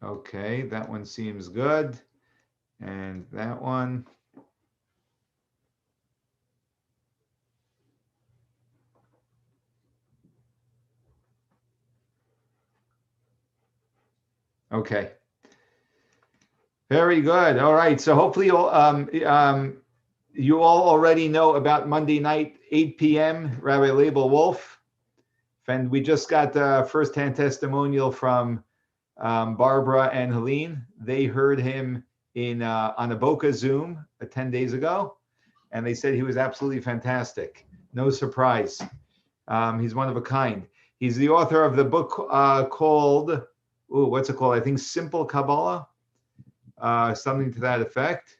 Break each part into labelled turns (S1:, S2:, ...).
S1: Okay, that one seems good. And that one. Okay. Very good. All right. So hopefully you all already know about Monday night, 8 p.m., Rabbi Label Wolf. And we just got the first-hand testimonial from Barbara and Helene. They heard him on a Boca Zoom 10 days ago, and they said he was absolutely fantastic. No surprise. He's one of a kind. He's the author of the book called, what's it called? I think Simple Kabbalah, something to that effect.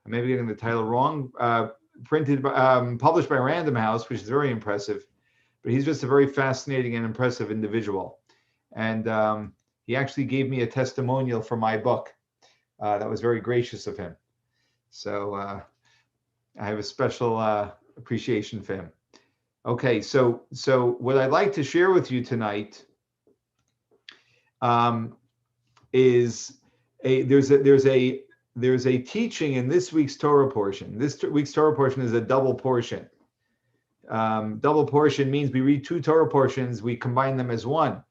S1: I may be getting the title wrong. Published by Random House, which is very impressive. But he's just a very fascinating and impressive individual. And he actually gave me a testimonial for my book. That was very gracious of him. So I have a special appreciation for him. Okay, so what I'd like to share with you tonight is there's a teaching in this week's Torah portion. This week's Torah portion is a double portion. Double portion means we read two Torah portions, we combine them as one.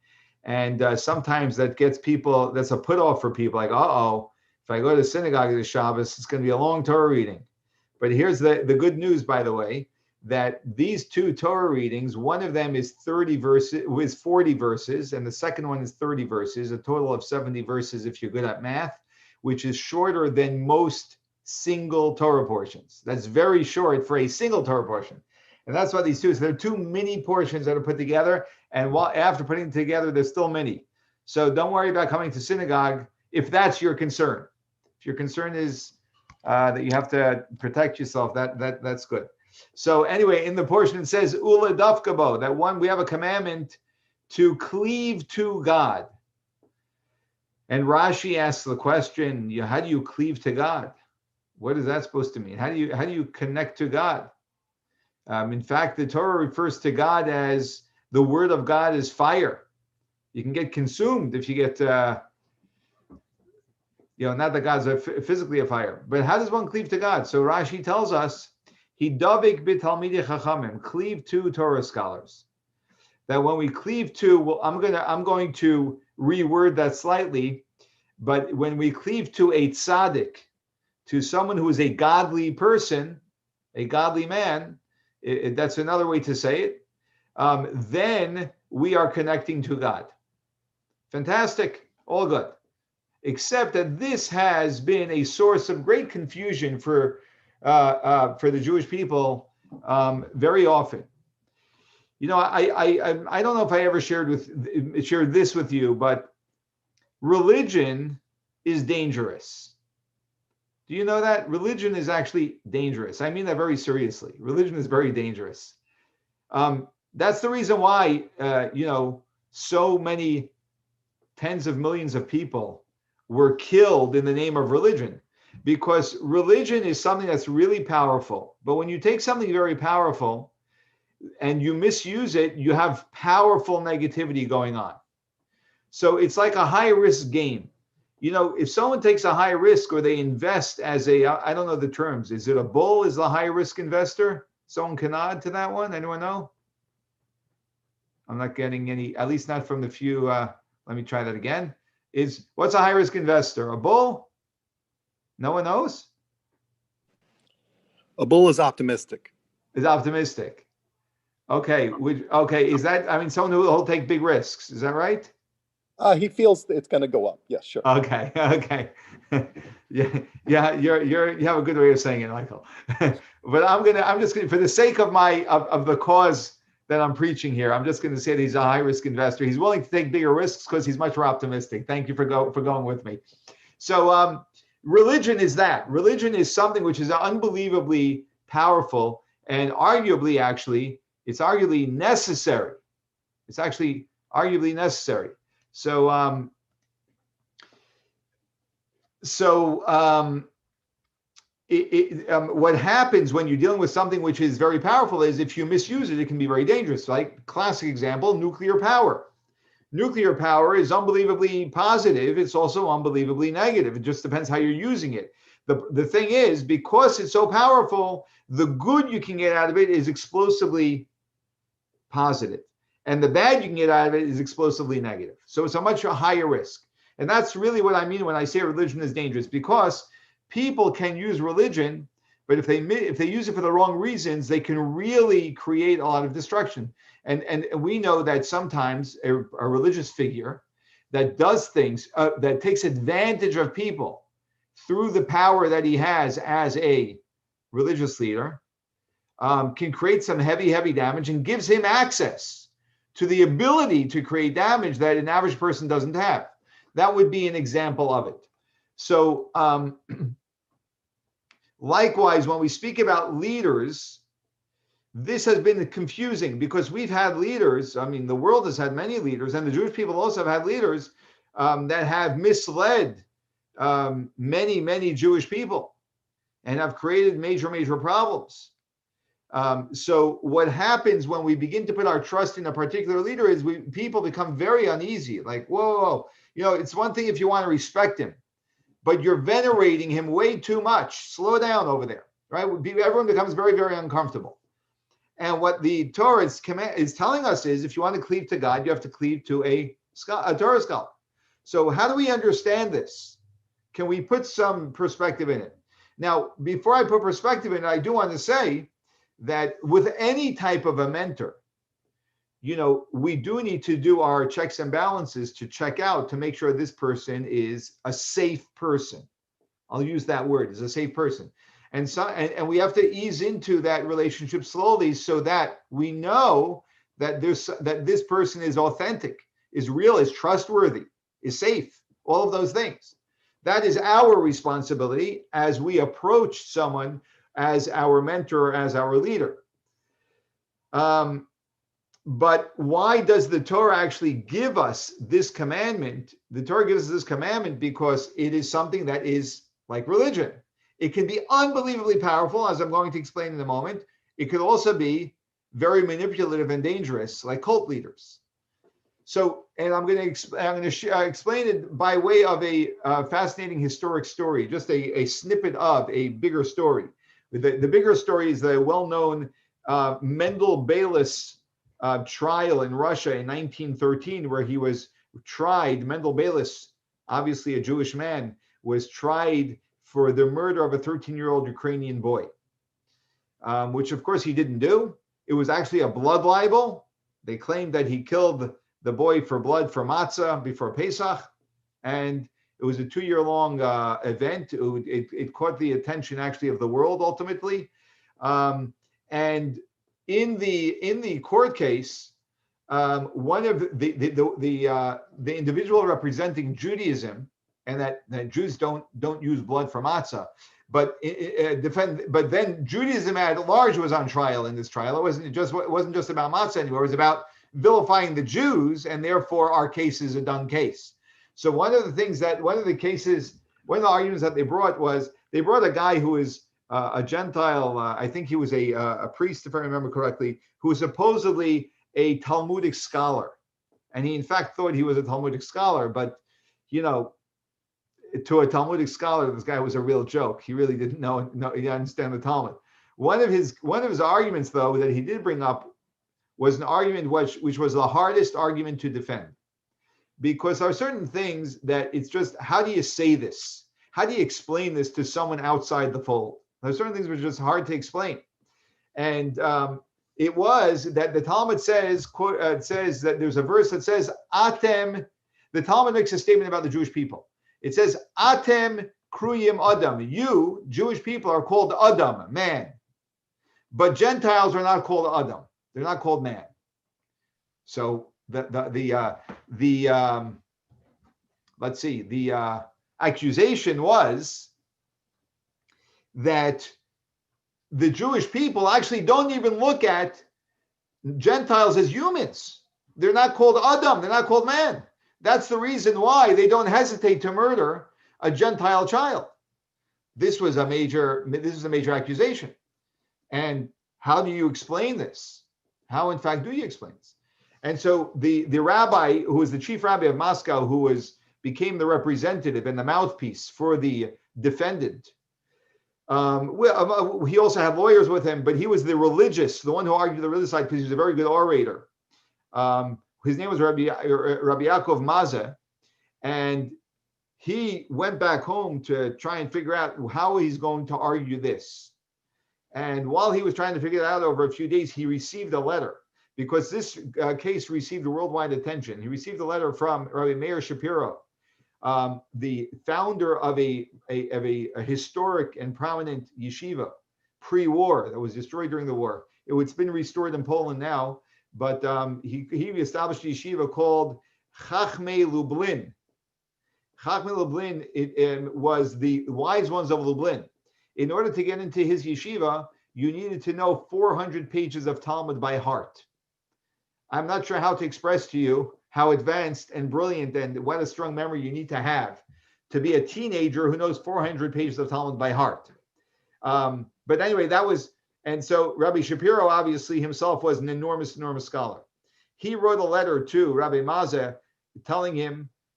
S1: And sometimes that gets people, that's a put off for people, like, if I go to synagogue this Shabbos, it's going to be a long Torah reading. But here's the good news, by the way, that these two Torah readings, one of them is 30 verses, with 40 verses, and the second one is 30 verses, a total of 70 verses if you're good at math, which is shorter than most single Torah portions. That's very short for a single Torah portion. And that's what these two, so there are two mini portions that are put together, and after putting them together, there's still many. So don't worry about coming to synagogue if that's your concern. If your concern is that you have to protect yourself, that's good. So anyway, in the portion it says Ula Dafkabo, that one we have a commandment to cleave to God. And Rashi asks the question, how do you cleave to God? What is that supposed to mean? How do you connect to God? In fact, the Torah refers to God as the word of God is fire. You can get consumed if you get, not that God's physically a fire, but how does one cleave to God? So Rashi tells us, he davik b'talmidei chachamim, cleave to Torah scholars. That when we cleave to, well, I'm going to reword that slightly, but when we cleave to a tzaddik, to someone who is a godly person, a godly man, that's another way to say it, then we are connecting to God. Fantastic, all good. Except that this has been a source of great confusion for the Jewish people very often. I don't know if I ever shared this with you, but religion is dangerous. Do you know that? Religion is actually dangerous. I mean that very seriously. Religion is very dangerous. That's the reason why, so many tens of millions of people were killed in the name of religion, because religion is something that's really powerful. But when you take something very powerful and you misuse it, you have powerful negativity going on. So it's like a high risk game. If someone takes a high risk or they invest as I don't know the terms. Is it a bull is the high risk investor? Someone can nod to that one. Anyone know? I'm not getting any, at least not from the few. Let me try that again. What's a high risk investor? A bull? No one knows?
S2: A bull is optimistic.
S1: Is optimistic. Okay. Is that, someone who'll take big risks. Is that right?
S2: He feels it's going to go up. Yes, sure.
S1: Okay. yeah. You have a good way of saying it, Michael. But I'm just gonna, for the sake of of the cause that I'm preaching here, I'm just going to say that he's a high risk investor. He's willing to take bigger risks because he's much more optimistic. Thank you for going with me. So religion is that. Religion is something which is unbelievably powerful, and arguably, actually, it's arguably necessary. It's actually arguably necessary. So, what happens when you're dealing with something which is very powerful is if you misuse it, it can be very dangerous. Like classic example, nuclear power. Nuclear power is unbelievably positive. It's also unbelievably negative. It just depends how you're using it. The thing is, because it's so powerful, the good you can get out of it is explosively positive. And the bad you can get out of it is explosively negative. So it's a much higher risk. And that's really what I mean when I say religion is dangerous, because people can use religion, but if they use it for the wrong reasons, they can really create a lot of destruction. And we know that sometimes a religious figure that does things, that takes advantage of people through the power that he has as a religious leader, can create some heavy damage and gives him access to the ability to create damage that an average person doesn't have. That would be an example of it. So likewise, when we speak about leaders, this has been confusing because we've had leaders. I mean, the world has had many leaders, and the Jewish people also have had leaders that have misled many Jewish people and have created major problems. So what happens when we begin to put our trust in a particular leader is people become very uneasy. Like, whoa, it's one thing if you want to respect him, but you're venerating him way too much. Slow down over there, right? Everyone becomes very uncomfortable. And what the Torah is telling us is, if you want to cleave to God, you have to cleave to a Torah scholar. So how do we understand this? Can we put some perspective in it? Now, before I put perspective in it, I do want to say that with any type of a mentor, we do need to do our checks and balances to check out to make sure this person is a safe person. I'll use that word, is a safe person. And we have to ease into that relationship slowly so that we know that this person is authentic, is real, is trustworthy, is safe, all of those things. That is our responsibility as we approach someone as our mentor, as our leader. But why does the Torah actually give us this commandment? The Torah gives us this commandment because it is something that is like religion. It can be unbelievably powerful, as I'm going to explain in a moment. It could also be very manipulative and dangerous, like cult leaders. So, and I'm going to explain it by way of a fascinating historic story, just a snippet of a bigger story. The bigger story is the well-known Mendel Beilis trial in Russia in 1913, where he was tried. Mendel Beilis, obviously a Jewish man, was tried for the murder of a 13-year-old Ukrainian boy, which of course he didn't do. It was actually a blood libel. They claimed that he killed the boy for blood for matzah before Pesach, and it was a 2-year-long event. It caught the attention actually of the world ultimately, and in the court case, one of the individual representing Judaism, and that Jews don't use blood for matzah, but then Judaism at large was on trial in this trial. It wasn't just about matzah anymore. It was about vilifying the Jews, and therefore our case is a done case. So one of the arguments that they brought was they brought a guy who is a Gentile. I think he was a priest, if I remember correctly, who was supposedly a Talmudic scholar, and he in fact thought he was a Talmudic scholar, but to a Talmudic scholar, this guy was a real joke. He really didn't know he didn't understand the Talmud. One of his arguments, though, that he did bring up was an argument which was the hardest argument to defend, because there are certain things that it's just, how do you say this? How do you explain this to someone outside the fold? There are certain things which are just hard to explain. And it was that the Talmud says that there's a verse that says, Atem, the Talmud makes a statement about the Jewish people. It says, Atem kruyim Adam. You, Jewish people, are called Adam, man. But Gentiles are not called Adam. They're not called man. So the accusation was that the Jewish people actually don't even look at Gentiles as humans. They're not called Adam. They're not called man. That's the reason why they don't hesitate to murder a Gentile child. This was a major accusation. And how do you explain this? How, in fact, do you explain this? And so the rabbi, who was the chief rabbi of Moscow, became the representative and the mouthpiece for the defendant. He also had lawyers with him, but he was the one who argued the religious side because he was a very good orator. His name was Rabbi Yaakov Maza, and he went back home to try and figure out how he's going to argue this. And while he was trying to figure it out over a few days, he received a letter, because this case received worldwide attention. He received a letter from Rabbi Meir Shapiro, the founder of a historic and prominent yeshiva pre-war that was destroyed during the war. It's been restored in Poland now, but he established a yeshiva called Chachmei Lublin. Chachmei Lublin was the wise ones of Lublin. In order to get into his yeshiva, you needed to know 400 pages of Talmud by heart. I'm not sure how to express to you how advanced and brilliant and what a strong memory you need to have to be a teenager who knows 400 pages of Talmud by heart. But anyway, and so Rabbi Shapiro obviously himself was an enormous scholar. He wrote a letter to Rabbi Maza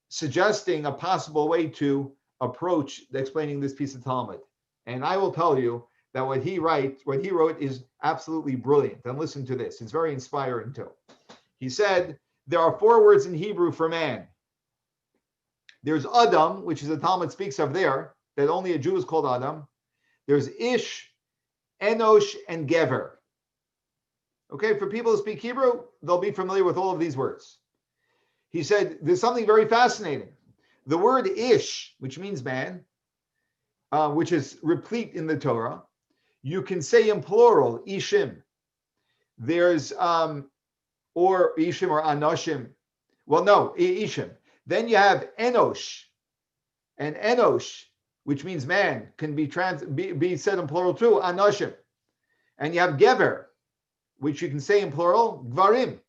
S1: suggesting a possible way to approach explaining this piece of Talmud. And I will tell you that what he wrote is absolutely brilliant. And listen to this. It's very inspiring too. He said, there are 4 words in Hebrew for man. There's Adam, which is the Talmud speaks of there, that only a Jew is called Adam. There's Ish, Enosh, and Gever. Okay, for people who speak Hebrew, they'll be familiar with all of these words. He said, there's something very fascinating. The word Ish, which means man, which is replete in the Torah, you can say in plural, Ishim. There's, or Ishim or Anoshim. Well, no, Ishim. Then you have Enosh. And Enosh, which means man, can be said in plural too, Anoshim. And you have Gever, which you can say in plural, Gvarim.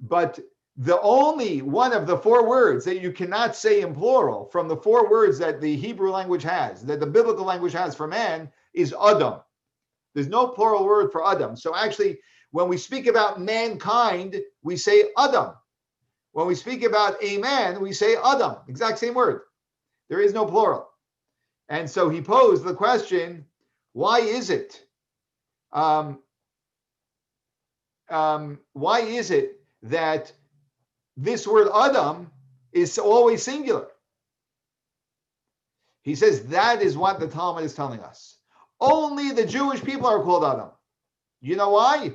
S1: But the only one of the 4 words that you cannot say in plural from the 4 words that the Hebrew language has, that the biblical language has for man, is Adam. There's no plural word for Adam. So actually, when we speak about mankind, we say Adam. When we speak about a man, we say Adam. Exact same word. There is no plural. And so he posed the question, why is it? Why is it that this word Adam is always singular? He says that is what the Talmud is telling us. Only the Jewish people are called Adam. You know why?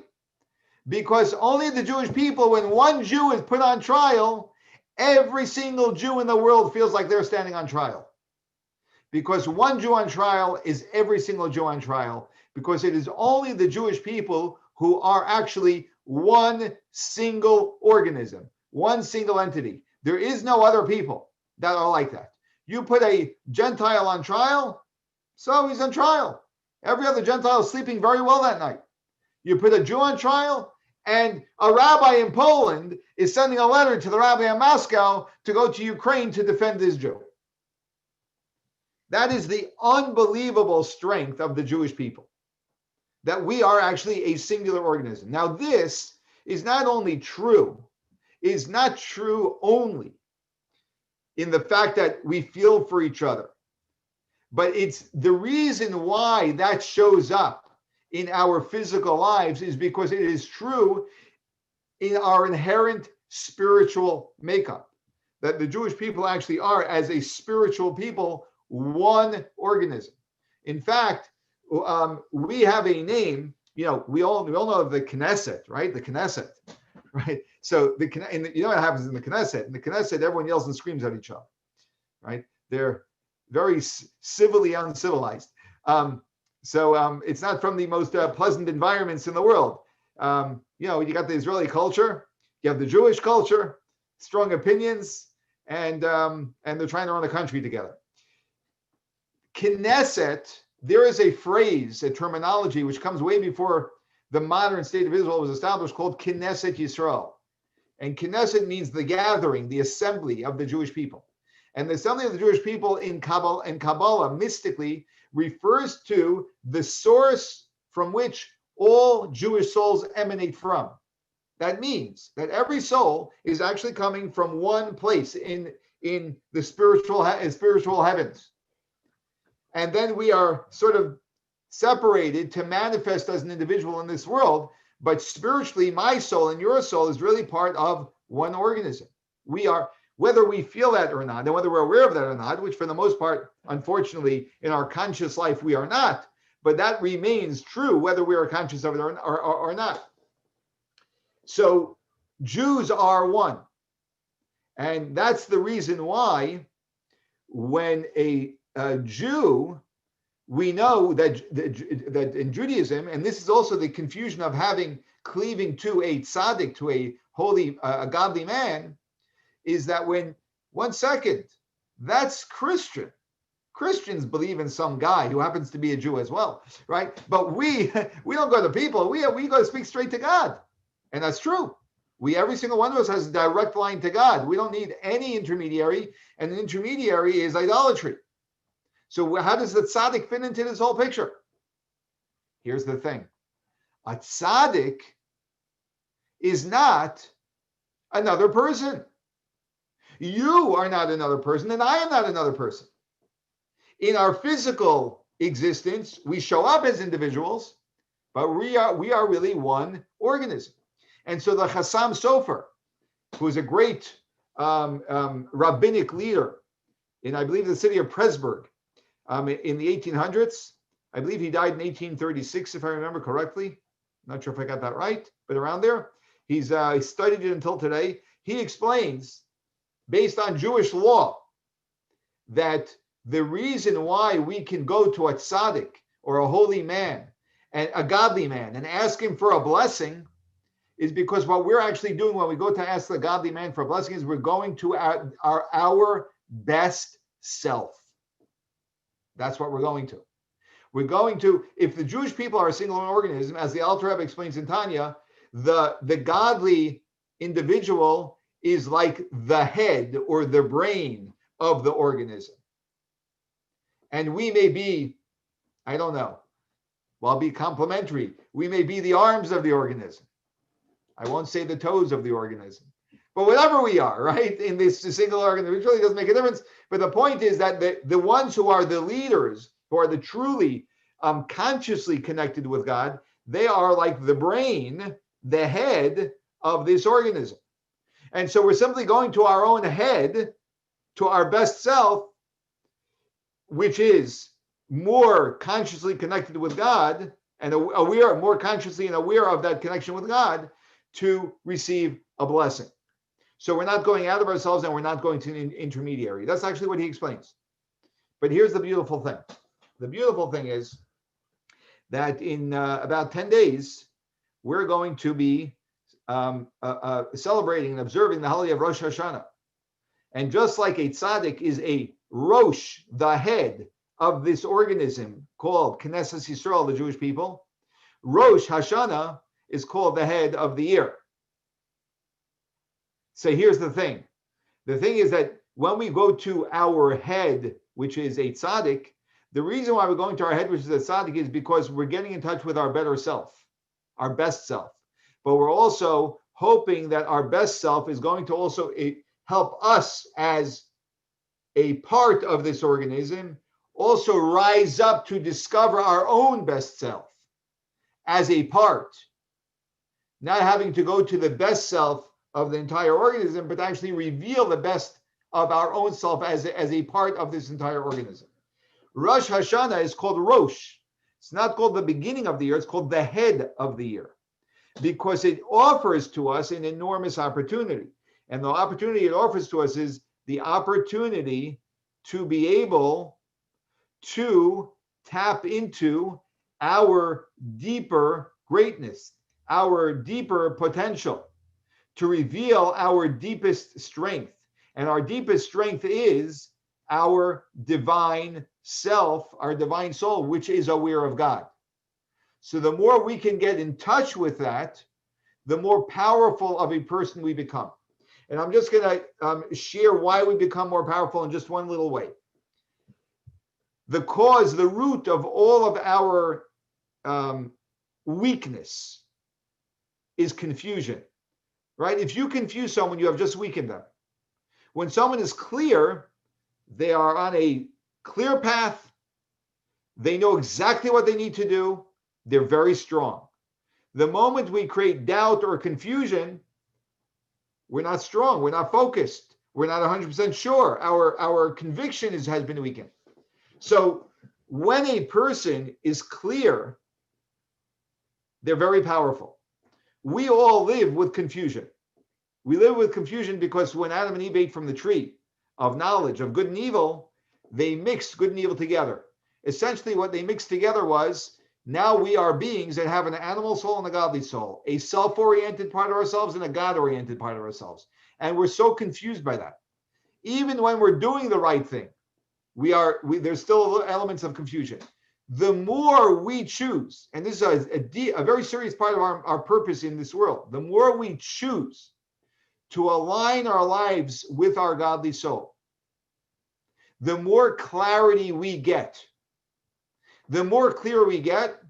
S1: Because only the Jewish people, when one Jew is put on trial, every single Jew in the world feels like they're standing on trial. Because one Jew on trial is every single Jew on trial, because it is only the Jewish people who are actually one single organism, one single entity. There is no other people that are like that. You put a Gentile on trial, so he's on trial. Every other Gentile is sleeping very well that night. You put a Jew on trial, and a rabbi in Poland is sending a letter to the rabbi in Moscow to go to Ukraine to defend this Jew. That is the unbelievable strength of the Jewish people, that we are actually a singular organism. Now, this is not only true, is not true only in the fact that we feel for each other, but it's the reason why that shows up in our physical lives is because it is true in our inherent spiritual makeup, that the Jewish people actually are, as a spiritual people, one organism. In fact, we have a name, we all know the Knesset, right? The Knesset, right? So you know what happens in the Knesset? In the Knesset, everyone yells and screams at each other, right? They're very civilly uncivilized. So it's not from the most pleasant environments in the world. You got the Israeli culture, you have the Jewish culture, strong opinions, and they're trying to run the country together. Knesset, there is a phrase, a terminology, which comes way before the modern state of Israel was established, called Knesset Yisrael. And Knesset means the gathering, the assembly of the Jewish people. And the assembly of the Jewish people in Kabbalah, mystically, refers to the source from which all Jewish souls emanate from. That means that every soul is actually coming from one place in the spiritual heavens. And then we are sort of separated to manifest as an individual in this world. But spiritually, my soul and your soul is really part of one organism. We are, whether we feel that or not, and whether we're aware of that or not, which for the most part, unfortunately, in our conscious life, we are not, but that remains true whether we are conscious of it or not. So Jews are one. And that's the reason why when a Jew, we know that in Judaism, and this is also the confusion of cleaving to a tzaddik, to a holy, a godly man, is that when, one second, that's Christian. Christians believe in some guy who happens to be a Jew as well, right? But we don't go to people. We go to speak straight to God, and that's true. Every single one of us has a direct line to God. We don't need any intermediary, and an intermediary is idolatry. So how does the tzaddik fit into this whole picture? Here's the thing. A tzaddik is not another person. You are not another person, and I am not another person. In our physical existence, we show up as individuals, but we are really one organism. And so the Hassam Sofer, who is a great rabbinic leader in, I believe, the city of Presburg in the 1800s, I believe he died in 1836, if I remember correctly. I'm not sure if I got that right, but around there. He studied it until today. He explains, based on Jewish law, that the reason why we can go to a tzaddik or a holy man and a godly man and ask him for a blessing is because what we're actually doing when we go to ask the godly man for a blessing is we're going to our best self. That's what we're going to. We're going to, if the Jewish people are a single organism, as the Alter Rebbe explains in Tanya, the godly individual is like the head or the brain of the organism. And we may be, I don't know, well, be complementary. We may be the arms of the organism. I won't say the toes of the organism. But whatever we are, right, in this single organism, it really doesn't make a difference. But the point is that the ones who are the leaders, who are the truly consciously connected with God, they are like the brain, the head of this organism. And so we're simply going to our own head, to our best self, which is more consciously connected with God and aware, more consciously and aware of that connection with God, to receive a blessing. So we're not going out of ourselves and we're not going to an intermediary. That's actually what he explains. But here's the beautiful thing. The beautiful thing is that in about 10 days, we're going to be celebrating and observing the holiday of Rosh Hashanah. And just like a tzaddik is a Rosh, the head of this organism called Knesset Yisrael, the Jewish people, Rosh Hashanah is called the head of the year. So here's the thing. The thing is that when we go to our head, which is a tzaddik, the reason why we're going to our head, which is a tzaddik, is because we're getting in touch with our better self, our best self. But we're also hoping that our best self is going to also help us as a part of this organism also rise up to discover our own best self as a part, not having to go to the best self of the entire organism, but actually reveal the best of our own self as a part of this entire organism. Rosh Hashanah is called Rosh. It's not called the beginning of the year, it's called the head of the year, because it offers to us an enormous opportunity. And the opportunity it offers to us is the opportunity to be able to tap into our deeper greatness, our deeper potential, to reveal our deepest strength. And our deepest strength is our divine self, our divine soul, which is aware of God. So the more we can get in touch with that, the more powerful of a person we become. And I'm just going to share why we become more powerful in just one little way. The cause, the root of all of our weakness is confusion. right? If you confuse someone, you have just weakened them. When someone is clear, they are on a clear path. They know exactly what they need to do. They're very strong. The moment we create doubt or confusion, we're not strong. We're not focused. We're not 100% sure. Our conviction has been weakened. So when a person is clear, they're very powerful. We all live with confusion. We live with confusion because when Adam and Eve ate from the tree of knowledge of good and evil, they mixed good and evil together. Essentially, what they mixed together was now we are beings that have an animal soul and a godly soul, a self-oriented part of ourselves and a God-oriented part of ourselves. And we're so confused by that. Even when we're doing the right thing, there's still elements of confusion. The more we choose, and this is a very serious part of our purpose in this world, the more we choose to align our lives with our godly soul, the more clarity we get. The more clear we get,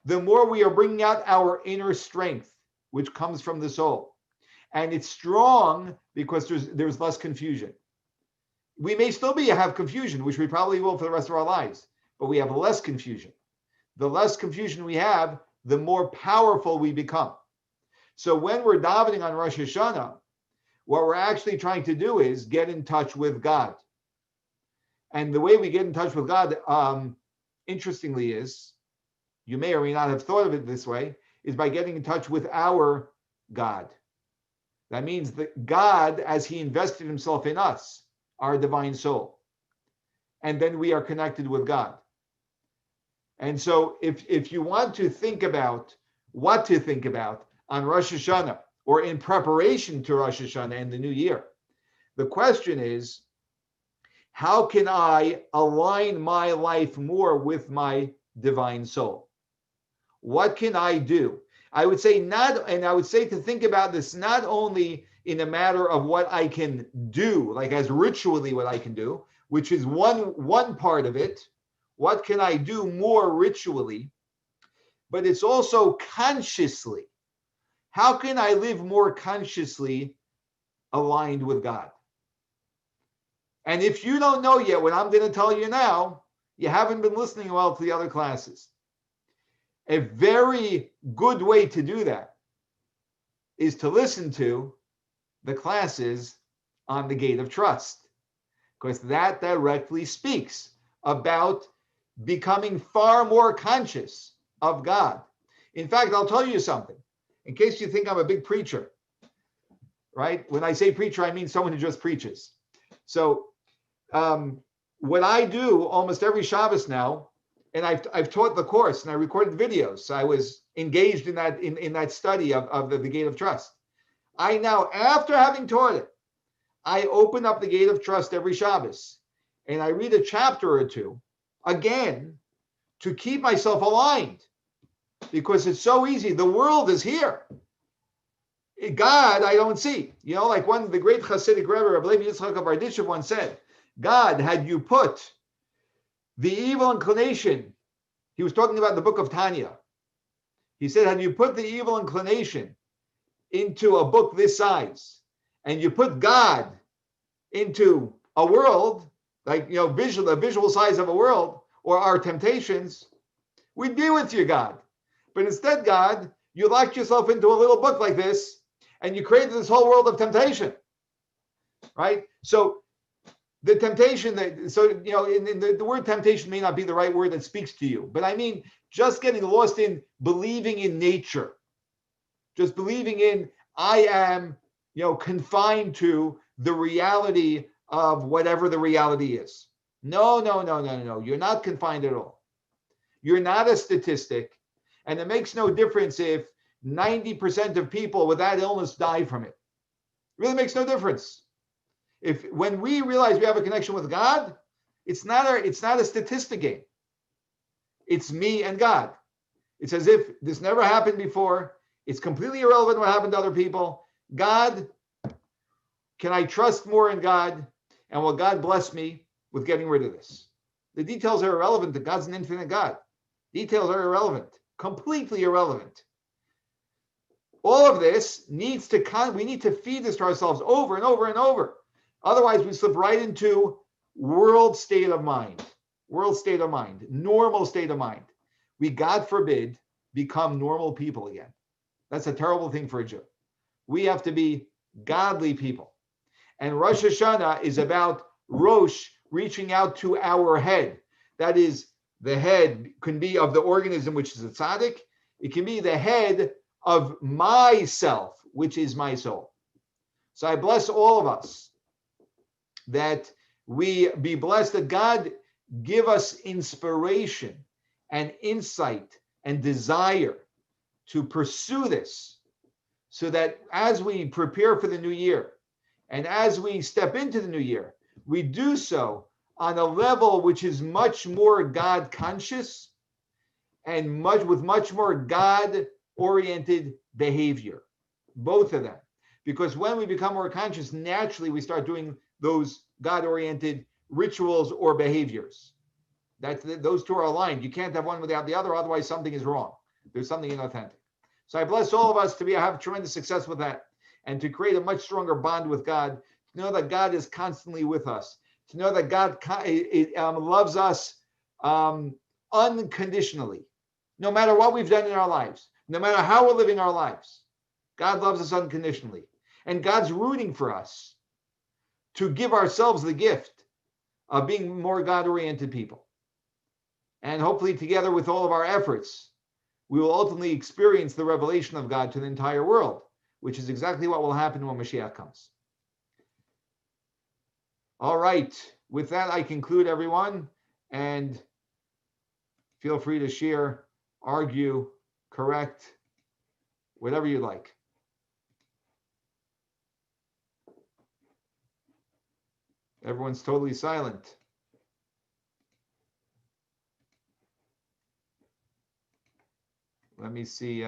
S1: the more we are bringing out our inner strength, which comes from the soul. And it's strong because there's less confusion. We may still have confusion, which we probably will for the rest of our lives, but we have less confusion. The less confusion we have, the more powerful we become. So when we're davening on Rosh Hashanah, what we're actually trying to do is get in touch with God. And the way we get in touch with God, interestingly, is, you may or may not have thought of it this way, is by getting in touch with our God. That means that God, as he invested himself in us, our divine soul. And then we are connected with God. And so if you want to think about what to think about on Rosh Hashanah or in preparation to Rosh Hashanah and the new year, the question is, how can I align my life more with my divine soul? What can I do? I would say to think about this not only in a matter of what I can do, like as ritually what I can do, which is one part of it. What can I do more ritually? But it's also consciously. How can I live more consciously aligned with God? And if you don't know yet what I'm going to tell you now, you haven't been listening well to the other classes. A very good way to do that is to listen to the classes on the Gate of Trust, because that directly speaks about becoming far more conscious of God. In fact, I'll tell you something, in case you think I'm a big preacher, right? When I say preacher, I mean someone who just preaches. So what I do almost every Shabbos now, and I've taught the course and I recorded videos. So I was engaged in that study of the Gate of Trust. I now, after having taught it, I open up the Gate of Trust every Shabbos and I read a chapter or two again to keep myself aligned, because it's so easy. The world is here. God, I don't see. You know, like the great Hasidic Rebbe, Rabbi Levi Yitzchak of Berditchev once said, God, had you put the evil inclination, he was talking about the book of Tanya. He said, had you put the evil inclination into a book this size, and you put God into a world, like, you know, the visual size of a world, or our temptations, we'd be with you, God. But instead, God, you locked yourself into a little book like this, and you created this whole world of temptation, right? So the temptation, the word temptation may not be the right word that speaks to you, but I mean just getting lost in believing in nature, just believing in I am, confined to the reality of whatever the reality is. No. You're not confined at all. You're not a statistic, and it makes no difference if 90% of people with that illness die from it. It really makes no difference. When we realize we have a connection with God, it's not a statistic game. It's me and God. It's as if this never happened before. It's completely irrelevant what happened to other people. God, can I trust more in God? And will God bless me with getting rid of this? The details are irrelevant. That God's an infinite God. Details are irrelevant, completely irrelevant. All of this needs to we need to feed this to ourselves over and over and over. Otherwise, we slip right into world state of mind, normal state of mind. We, God forbid, become normal people again. That's a terrible thing for a Jew. We have to be godly people. And Rosh Hashanah is about Rosh reaching out to our head. That is, the head can be of the organism, which is a tzaddik. It can be the head of myself, which is my soul. So I bless all of us that we be blessed, that God give us inspiration and insight and desire to pursue this, so that as we prepare for the new year and as we step into the new year, we do so on a level which is much more God conscious and with much more God oriented behavior, both of them. Because when we become more conscious, naturally we start doing those God oriented rituals or behaviors. Those two are aligned. You can't have one without the other, otherwise something is wrong. There's something inauthentic. So I bless all of us to have tremendous success with that, and to create a much stronger bond with God, to know that God is constantly with us, to know that God loves us unconditionally, no matter what we've done in our lives, no matter how we're living our lives. God loves us unconditionally. And God's rooting for us to give ourselves the gift of being more God-oriented people. And hopefully together with all of our efforts, we will ultimately experience the revelation of God to the entire world, which is exactly what will happen when Mashiach comes. All right. With that, I conclude, everyone. And feel free to share, argue, correct, whatever you like. Everyone's totally silent. Let me see.